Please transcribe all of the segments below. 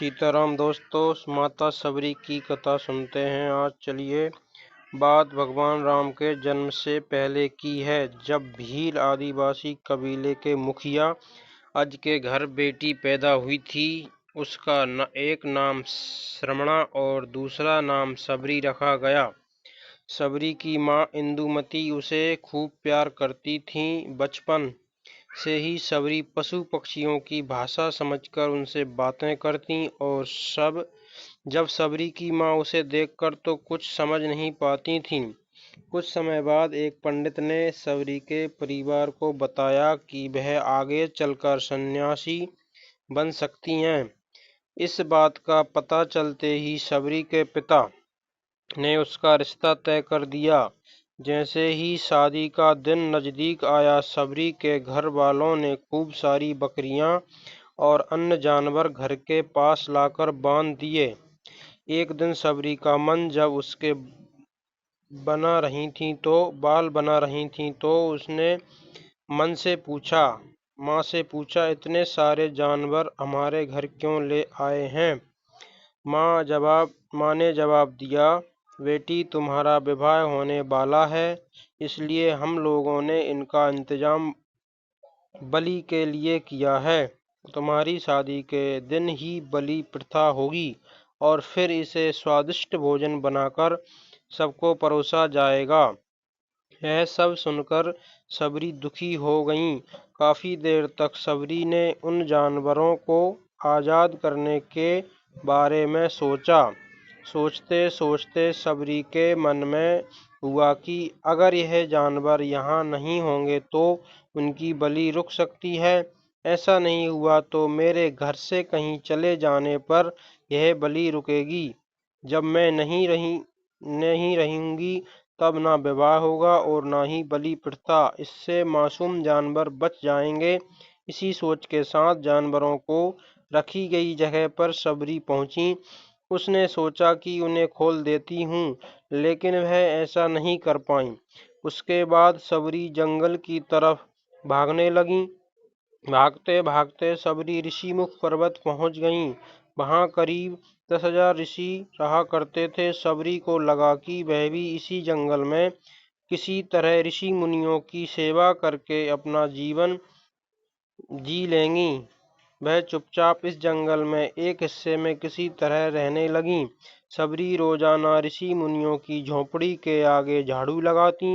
सीताराम दोस्तों, माता सबरी की कथा सुनते हैं। आज चलिए बात भगवान राम के जन्म से पहले की है, जब भील आदिवासी कबीले के मुखिया अज के घर बेटी पैदा हुई थी। उसका एक नाम श्रमणा और दूसरा नाम सबरी रखा गया। सबरी की माँ इंदुमती उसे खूब प्यार करती थी। बचपन से ही सबरी पशु पक्षियों की भाषा समझकर उनसे बातें करती और जब सबरी की माँ उसे देखकर तो कुछ समझ नहीं पाती थीं। कुछ समय बाद एक पंडित ने सबरी के परिवार को बताया कि वह आगे चलकर सन्यासी बन सकती हैं। इस बात का पता चलते ही सबरी के पिता ने उसका रिश्ता तय कर दिया। जैसे ही शादी का दिन नजदीक आया, सबरी के घर वालों ने खूब सारी बकरियां और अन्य जानवर घर के पास लाकर बांध दिए। एक दिन सबरी का मन जब उसके बाल बना रही थी तो उसने माँ से पूछा, इतने सारे जानवर हमारे घर क्यों ले आए हैं? माँ ने जवाब दिया, बेटी, तुम्हारा विवाह होने वाला है, इसलिए हम लोगों ने इनका इंतजाम बलि के लिए किया है। तुम्हारी शादी के दिन ही बलि प्रथा होगी और फिर इसे स्वादिष्ट भोजन बनाकर सबको परोसा जाएगा। यह सब सुनकर सबरी दुखी हो गईं। काफी देर तक सबरी ने उन जानवरों को आजाद करने के बारे में सोचा। सोचते सोचते सबरी के मन में हुआ कि अगर यह जानवर यहाँ नहीं होंगे तो उनकी बलि रुक सकती है। ऐसा नहीं हुआ तो मेरे घर से कहीं चले जाने पर यह बलि रुकेगी। जब मैं नहीं रहूंगी तब ना विवाह होगा और ना ही बलि प्रथा। इससे मासूम जानवर बच जाएंगे। इसी सोच के साथ जानवरों को रखी गई जगह पर सबरी पहुंची। उसने सोचा कि उन्हें खोल देती हूँ, लेकिन वह ऐसा नहीं कर पाई। उसके बाद सबरी जंगल की तरफ भागने लगी। भागते भागते सबरी ऋषिमुख पर्वत पहुंच गईं। वहां करीब 10,000 ऋषि रहा करते थे। सबरी को लगा कि वह भी इसी जंगल में किसी तरह ऋषि मुनियों की सेवा करके अपना जीवन जी लेंगी। वह चुपचाप इस जंगल में एक हिस्से में किसी तरह रहने लगी। सबरी रोजाना ऋषि मुनियों की झोपड़ी के आगे झाड़ू लगाती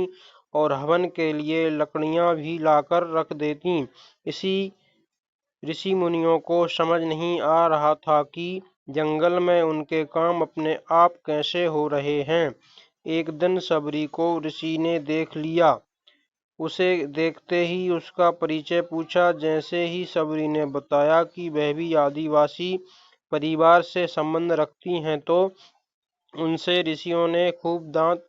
और हवन के लिए लकड़ियां भी लाकर रख देती। इसी ऋषि मुनियों को समझ नहीं आ रहा था कि जंगल में उनके काम अपने आप कैसे हो रहे हैं। एक दिन सबरी को ऋषि ने देख लिया। उसे देखते ही उसका परिचय पूछा। जैसे ही सबरी ने बताया कि वह भी आदिवासी परिवार से संबंध रखती हैं तो उनसे ऋषियों ने खूब डांट।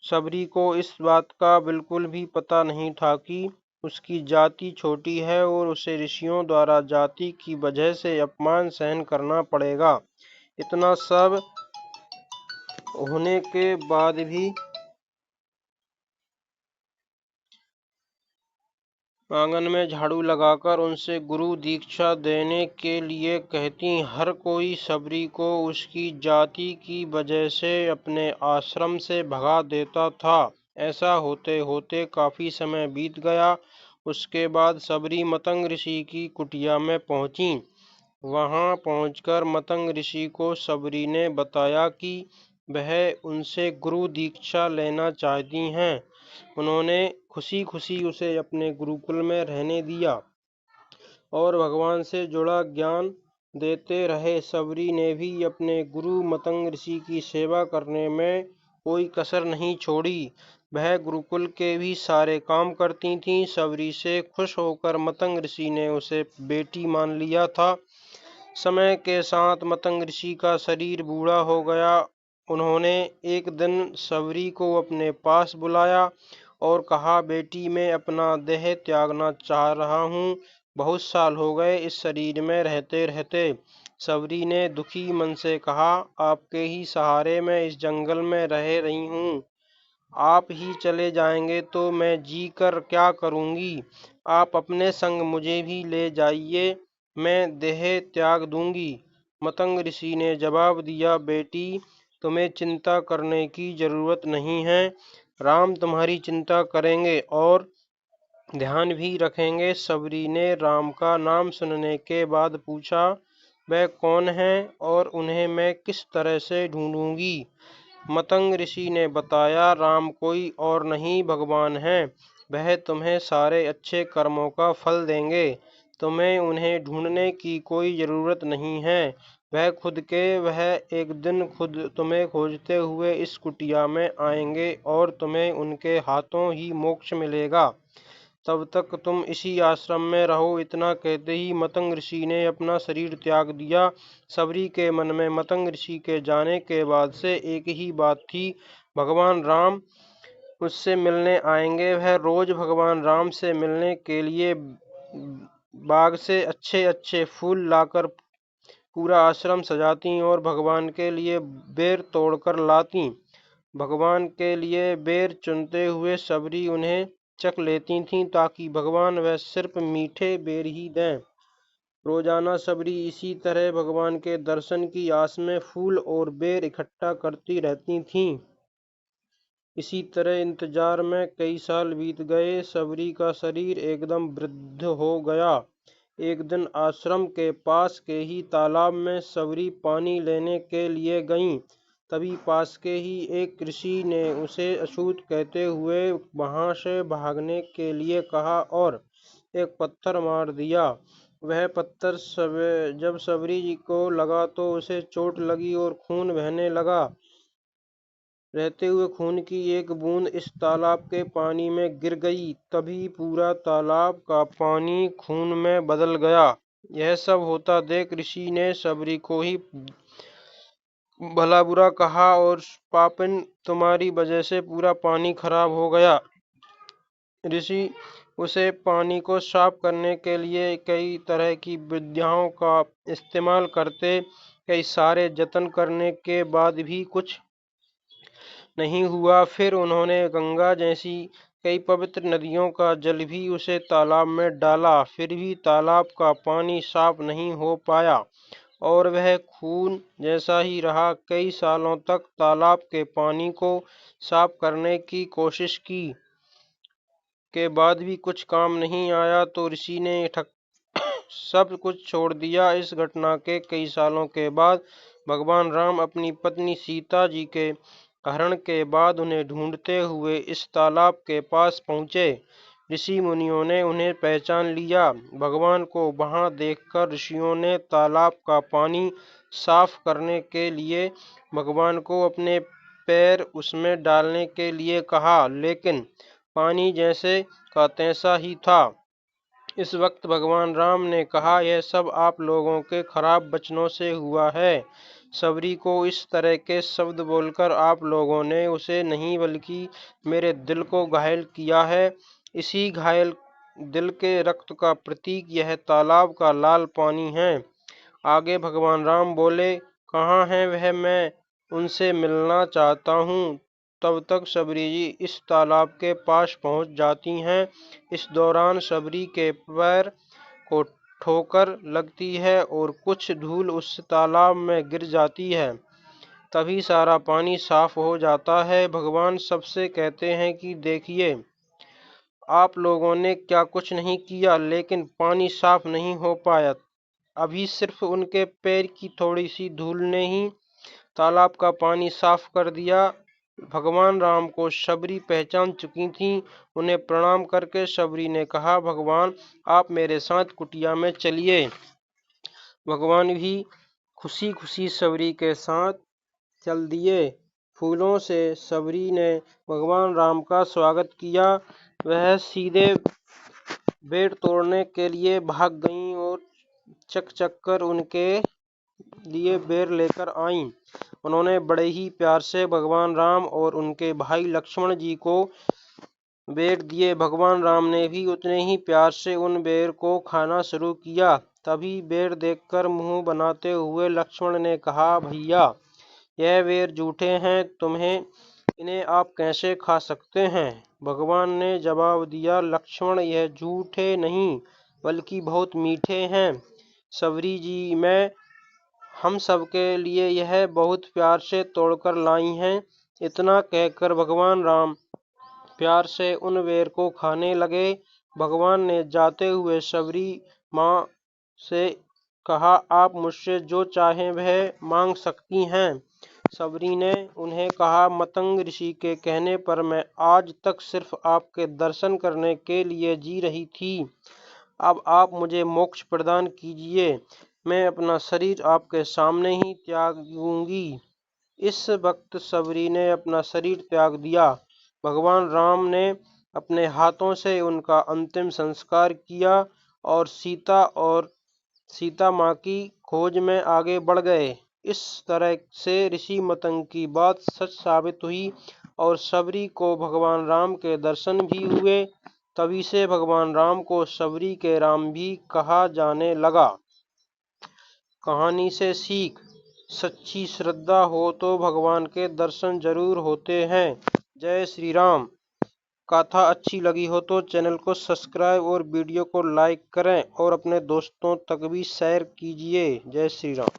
सबरी को इस बात का बिल्कुल भी पता नहीं था कि उसकी जाति छोटी है और उसे ऋषियों द्वारा जाति की वजह से अपमान सहन करना पड़ेगा। इतना सब होने के बाद भी आंगन में झाड़ू लगाकर उनसे गुरु दीक्षा देने के लिए कहती। हर कोई सबरी को उसकी जाति की वजह से अपने आश्रम से भगा देता था। ऐसा होते होते काफी समय बीत गया। उसके बाद सबरी मतंग ऋषि की कुटिया में पहुंची। वहां पहुंचकर मतंग ऋषि को सबरी ने बताया कि वह उनसे गुरु दीक्षा लेना चाहती हैं। उन्होंने खुशी खुशी उसे अपने गुरुकुल में रहने दिया और भगवान से जुड़ा ज्ञान देते रहे। सबरी ने भी अपने गुरु मतंग ऋषि की सेवा करने में कोई कसर नहीं छोड़ी। वह गुरुकुल के भी सारे काम करती थीं। सबरी से खुश होकर मतंग ऋषि ने उसे बेटी मान लिया था। समय के साथ मतंग ऋषि का शरीर बूढ़ा हो गया। उन्होंने एक दिन सबरी को अपने पास बुलाया और कहा, बेटी, मैं अपना देह त्यागना चाह रहा हूँ। बहुत साल हो गए इस शरीर में रहते रहते। सबरी ने दुखी मन से कहा, आपके ही सहारे मैं इस जंगल में रह रही हूँ। आप ही चले जाएंगे तो मैं जी कर क्या करूँगी? आप अपने संग मुझे भी ले जाइए, मैं देह त्याग दूंगी। मतंग ऋषि ने जवाब दिया, बेटी तुम्हें चिंता करने की जरूरत नहीं है, राम तुम्हारी चिंता करेंगे और ध्यान भी रखेंगे। सबरी ने राम का नाम सुनने के बाद पूछा, वह कौन है और उन्हें मैं किस तरह से ढूंढूंगी। मतंग ऋषि ने बताया, राम कोई और नहीं भगवान है, वह तुम्हें सारे अच्छे कर्मों का फल देंगे। तुम्हें उन्हें ढूंढने की कोई जरूरत नहीं है, वह एक दिन खुद तुम्हें खोजते हुए इस कुटिया में आएंगे और तुम्हें उनके हाथों ही मोक्ष मिलेगा। तब तक तुम इसी आश्रम में रहो। इतना कहते ही मतंग ऋषि ने अपना शरीर त्याग दिया। सबरी के मन में मतंग ऋषि के जाने के बाद से एक ही बात थी, भगवान राम उससे मिलने आएंगे। वह रोज भगवान राम से मिलने के लिए बाग से अच्छे अच्छे फूल लाकर पूरा आश्रम सजाती और भगवान के लिए बेर तोड़कर लाती। भगवान के लिए बेर चुनते हुए सबरी उन्हें चख लेती थीं ताकि भगवान वह सिर्फ मीठे बेर ही दें। रोजाना सबरी इसी तरह भगवान के दर्शन की आस में फूल और बेर इकट्ठा करती रहती थीं। इसी तरह इंतजार में कई साल बीत गए। सबरी का शरीर एकदम वृद्ध हो गया। एक दिन आश्रम के पास के ही तालाब में सबरी पानी लेने के लिए गईं। तभी पास के ही एक ऋषि ने उसे अछूत कहते हुए वहां से भागने के लिए कहा और एक पत्थर मार दिया। वह पत्थर जब सबरी जी को लगा तो उसे चोट लगी और खून बहने लगा। रहते हुए खून की एक बूंद इस तालाब के पानी में गिर गई। तभी पूरा तालाब का पानी खून में बदल गया। यह सब होता देख ऋषि ने सबरी को ही भला बुरा कहा और पापिन, तुम्हारी वजह से पूरा पानी खराब हो गया। ऋषि उसे पानी को साफ करने के लिए कई तरह की विधियों का इस्तेमाल करते। कई सारे जतन करने के बाद भी कुछ नहीं हुआ। फिर उन्होंने गंगा जैसी कई पवित्र नदियों का जल भी उसे तालाब में डाला, फिर भी तालाब का पानी साफ नहीं हो पाया और वह खून जैसा ही रहा। कई सालों तक तालाब के पानी को साफ करने की कोशिश की के बाद भी कुछ काम नहीं आया तो ऋषि ने सब कुछ छोड़ दिया। इस घटना के कई सालों के बाद भगवान राम अपनी पत्नी सीता जी के हरण के बाद उन्हें ढूंढते हुए इस तालाब के पास पहुंचे। ऋषि मुनियों ने उन्हें पहचान लिया। भगवान को वहां देखकर ऋषियों ने तालाब का पानी साफ करने के लिए भगवान को अपने पैर उसमें डालने के लिए कहा, लेकिन पानी जैसे का तैसा ही था। इस वक्त भगवान राम ने कहा, यह सब आप लोगों के खराब वचनों से हुआ है। सबरी को इस तरह के शब्द बोलकर आप लोगों ने उसे नहीं बल्कि मेरे दिल को घायल किया है। इसी घायल दिल के रक्त का प्रतीक यह तालाब का लाल पानी है। आगे भगवान राम बोले, कहाँ है वह, मैं उनसे मिलना चाहता हूँ। तब तक सबरी जी इस तालाब के पास पहुँच जाती हैं। इस दौरान सबरी के पैर को ठोकर लगती है और कुछ धूल उस तालाब में गिर जाती है। तभी सारा पानी साफ हो जाता है। भगवान सबसे कहते हैं कि देखिए, आप लोगों ने क्या कुछ नहीं किया, लेकिन पानी साफ नहीं हो पाया। अभी सिर्फ उनके पैर की थोड़ी सी धूल ने ही तालाब का पानी साफ कर दिया। भगवान राम को सबरी पहचान चुकी थी। उन्हें प्रणाम करके सबरी ने कहा, भगवान आप मेरे साथ कुटिया में चलिए। भगवान भी खुशी खुशी सबरी के साथ चल दिए। फूलों से सबरी ने भगवान राम का स्वागत किया। वह सीधे बेर तोड़ने के लिए भाग गईं और चक चक कर उनके लिए बेर लेकर आईं। उन्होंने बड़े ही प्यार से भगवान राम और उनके भाई लक्ष्मण जी को बेर दिए। भगवान राम ने भी उतने ही प्यार से उन बेर को खाना शुरू किया। तभी बेर देखकर मुंह बनाते हुए लक्ष्मण ने कहा, भैया यह बेर झूठे हैं, इन्हें आप कैसे खा सकते हैं। भगवान ने जवाब दिया, लक्ष्मण यह झूठे नहीं बल्कि बहुत मीठे हैं। सबरी जी, मैं हम सबके लिए यह बहुत प्यार से तोड़कर लाई हैं। इतना कहकर भगवान राम प्यार से उन बेर को खाने लगे। भगवान ने जाते हुए सबरी माँ से कहा, आप मुझसे जो चाहें वह मांग सकती हैं। सबरी ने उन्हें कहा, मतंग ऋषि के कहने पर मैं आज तक सिर्फ आपके दर्शन करने के लिए जी रही थी। अब आप मुझे मोक्ष प्रदान कीजिए। मैं अपना शरीर आपके सामने ही त्याग दूंगी। इस वक्त सबरी ने अपना शरीर त्याग दिया। भगवान राम ने अपने हाथों से उनका अंतिम संस्कार किया और सीता माँ की खोज में आगे बढ़ गए। इस तरह से ऋषि मतंग की बात सच साबित हुई और सबरी को भगवान राम के दर्शन भी हुए। तभी से भगवान राम को सबरी के राम भी कहा जाने लगा। कहानी से सीख, सच्ची श्रद्धा हो तो भगवान के दर्शन जरूर होते हैं। जय श्री राम। कथा अच्छी लगी हो तो चैनल को सब्सक्राइब और वीडियो को लाइक करें और अपने दोस्तों तक भी शेयर कीजिए। जय श्री राम।